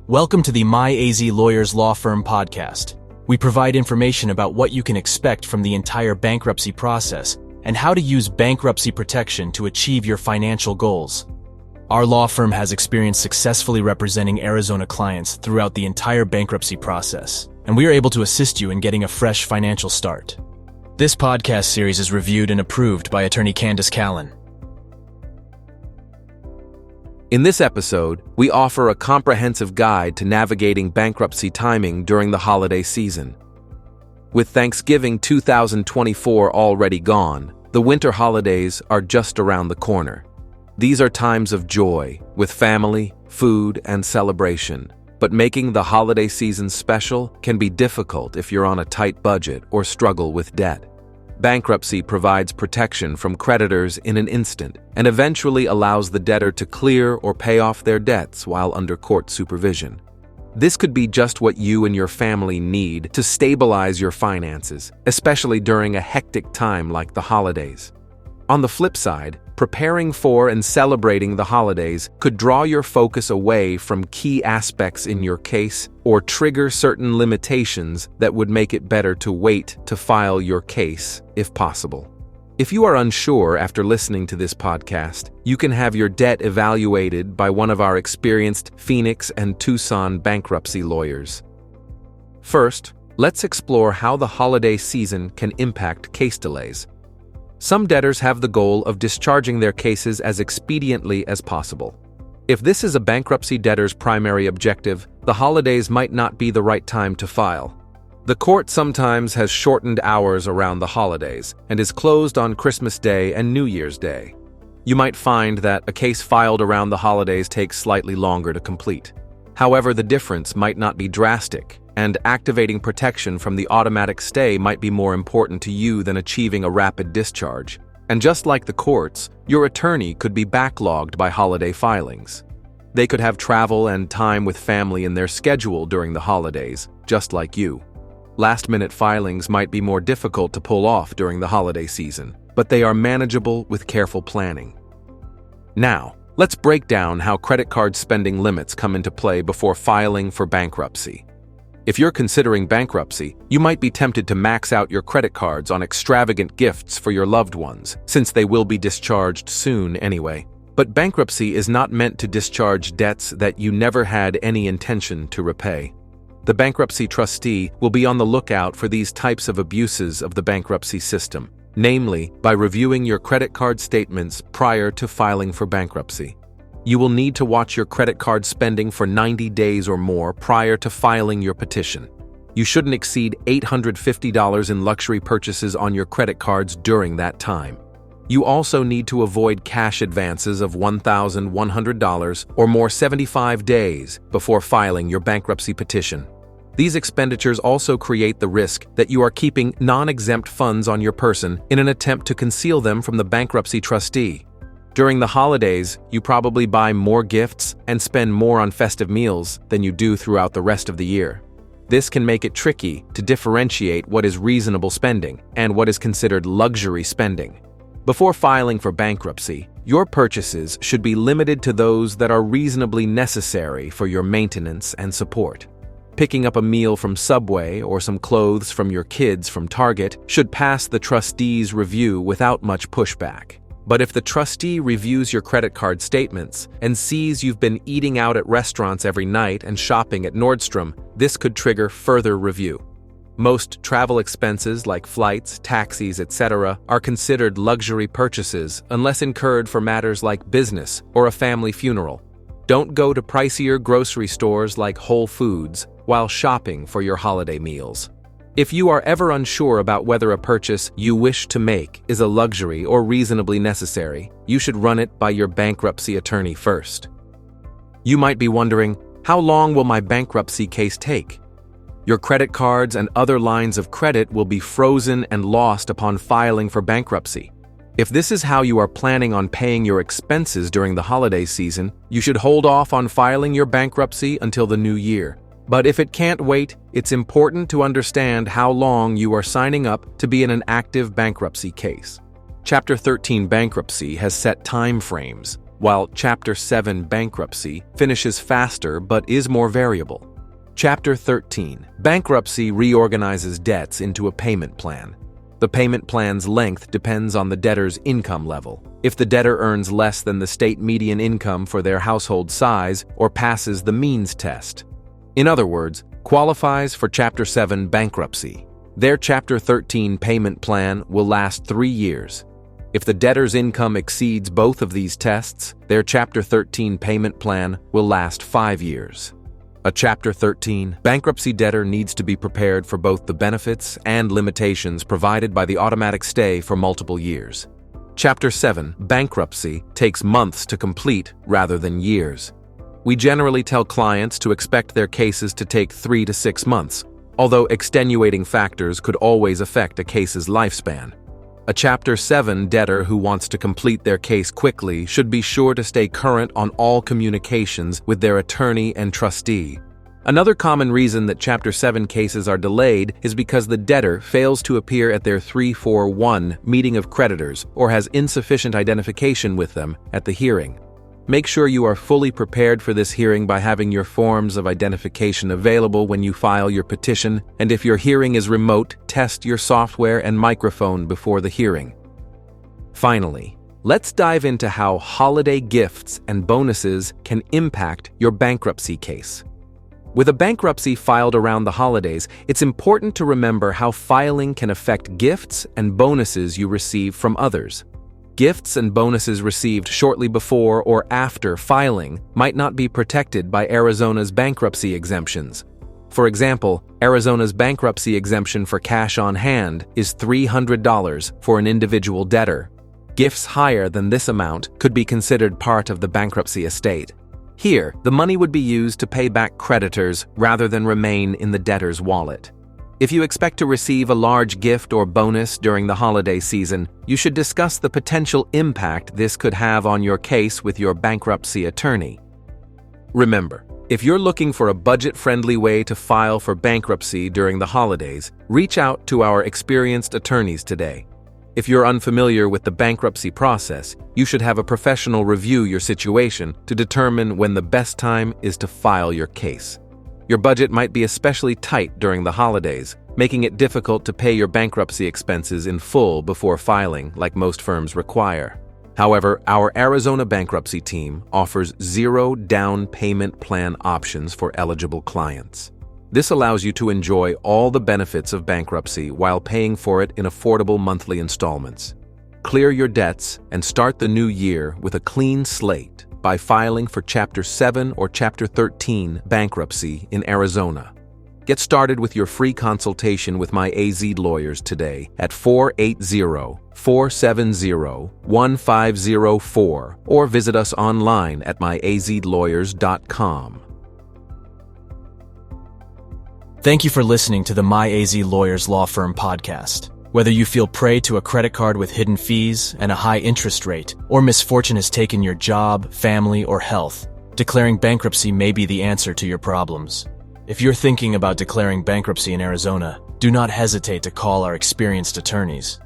Welcome to the MyAZ Lawyers Law Firm podcast. We provide information about what you can expect from the entire bankruptcy process and how to use bankruptcy protection to achieve your financial goals. Our law firm has experience successfully representing Arizona clients throughout the entire bankruptcy process, and we are able to assist you in getting a fresh financial start. This podcast series is reviewed and approved by attorney Candace Callan. In this episode, we offer a comprehensive guide to navigating bankruptcy timing during the holiday season. With Thanksgiving 2024 already gone, the winter holidays are just around the corner. These are times of joy, with family, food, and celebration. But making the holiday season special can be difficult if you're on a tight budget or struggle with debt. Bankruptcy provides protection from creditors in an instant and eventually allows the debtor to clear or pay off their debts while under court supervision. This could be just what you and your family need to stabilize your finances, especially during a hectic time like the holidays. On the flip side, preparing for and celebrating the holidays could draw your focus away from key aspects in your case or trigger certain limitations that would make it better to wait to file your case, if possible. If you are unsure after listening to this podcast, you can have your debt evaluated by one of our experienced Phoenix and Tucson bankruptcy lawyers. First, let's explore how the holiday season can impact case delays. Some debtors have the goal of discharging their cases as expediently as possible. If this is a bankruptcy debtor's primary objective, the holidays might not be the right time to file. The court sometimes has shortened hours around the holidays and is closed on Christmas Day and New Year's Day. You might find that a case filed around the holidays takes slightly longer to complete. However, the difference might not be drastic, and activating protection from the automatic stay might be more important to you than achieving a rapid discharge. And just like the courts, your attorney could be backlogged by holiday filings. They could have travel and time with family in their schedule during the holidays, just like you. Last-minute filings might be more difficult to pull off during the holiday season, but they are manageable with careful planning. Now, let's break down how credit card spending limits come into play before filing for bankruptcy. If you're considering bankruptcy, you might be tempted to max out your credit cards on extravagant gifts for your loved ones, since they will be discharged soon anyway. But bankruptcy is not meant to discharge debts that you never had any intention to repay. The bankruptcy trustee will be on the lookout for these types of abuses of the bankruptcy system, namely by reviewing your credit card statements prior to filing for bankruptcy. You will need to watch your credit card spending for 90 days or more prior to filing your petition. You shouldn't exceed $850 in luxury purchases on your credit cards during that time. You also need to avoid cash advances of $1,100 or more 75 days before filing your bankruptcy petition. These expenditures also create the risk that you are keeping non-exempt funds on your person in an attempt to conceal them from the bankruptcy trustee. During the holidays, you probably buy more gifts and spend more on festive meals than you do throughout the rest of the year. This can make it tricky to differentiate what is reasonable spending and what is considered luxury spending. Before filing for bankruptcy, your purchases should be limited to those that are reasonably necessary for your maintenance and support. Picking up a meal from Subway or some clothes from your kids from Target should pass the trustee's review without much pushback. But if the trustee reviews your credit card statements and sees you've been eating out at restaurants every night and shopping at Nordstrom, this could trigger further review. Most travel expenses like flights, taxis, etc. are considered luxury purchases unless incurred for matters like business or a family funeral. Don't go to pricier grocery stores like Whole Foods while shopping for your holiday meals. If you are ever unsure about whether a purchase you wish to make is a luxury or reasonably necessary, you should run it by your bankruptcy attorney first. You might be wondering, how long will my bankruptcy case take? Your credit cards and other lines of credit will be frozen and lost upon filing for bankruptcy. If this is how you are planning on paying your expenses during the holiday season, you should hold off on filing your bankruptcy until the new year. But if it can't wait, it's important to understand how long you are signing up to be in an active bankruptcy case. Chapter 13 bankruptcy has set time frames, while Chapter 7 Bankruptcy finishes faster but is more variable. Chapter 13 Bankruptcy reorganizes debts into a payment plan. The payment plan's length depends on the debtor's income level. If the debtor earns less than the state median income for their household size or passes the means test, in other words, qualifies for Chapter 7 bankruptcy, their Chapter 13 payment plan will last 3 years. If the debtor's income exceeds both of these tests, their Chapter 13 payment plan will last 5 years. A Chapter 13 bankruptcy debtor needs to be prepared for both the benefits and limitations provided by the automatic stay for multiple years. Chapter 7 bankruptcy takes months to complete rather than years. We generally tell clients to expect their cases to take 3 to 6 months, although extenuating factors could always affect a case's lifespan. A Chapter 7 debtor who wants to complete their case quickly should be sure to stay current on all communications with their attorney and trustee. Another common reason that Chapter 7 cases are delayed is because the debtor fails to appear at their 341 meeting of creditors or has insufficient identification with them at the hearing. Make sure you are fully prepared for this hearing by having your forms of identification available when you file your petition, and if your hearing is remote, test your software and microphone before the hearing. Finally, let's dive into how holiday gifts and bonuses can impact your bankruptcy case. With a bankruptcy filed around the holidays, it's important to remember how filing can affect gifts and bonuses you receive from others. Gifts and bonuses received shortly before or after filing might not be protected by Arizona's bankruptcy exemptions. For example, Arizona's bankruptcy exemption for cash on hand is $300 for an individual debtor. Gifts higher than this amount could be considered part of the bankruptcy estate. Here, the money would be used to pay back creditors rather than remain in the debtor's wallet. If you expect to receive a large gift or bonus during the holiday season, you should discuss the potential impact this could have on your case with your bankruptcy attorney. Remember, if you're looking for a budget-friendly way to file for bankruptcy during the holidays, reach out to our experienced attorneys today. If you're unfamiliar with the bankruptcy process, you should have a professional review your situation to determine when the best time is to file your case. Your budget might be especially tight during the holidays, making it difficult to pay your bankruptcy expenses in full before filing, like most firms require. However, our Arizona bankruptcy team offers 0 down payment plan options for eligible clients. This allows you to enjoy all the benefits of bankruptcy while paying for it in affordable monthly installments. Clear your debts and start the new year with a clean slate by filing for Chapter 7 or Chapter 13 bankruptcy in Arizona. Get started with your free consultation with my AZ lawyers today at 480-470-1504 or visit us online at myazlawyers.com. Thank you for listening to the My AZ Lawyers Law Firm podcast. Whether you feel prey to a credit card with hidden fees and a high interest rate, or misfortune has taken your job, family, or health, declaring bankruptcy may be the answer to your problems. If you're thinking about declaring bankruptcy in Arizona, do not hesitate to call our experienced attorneys.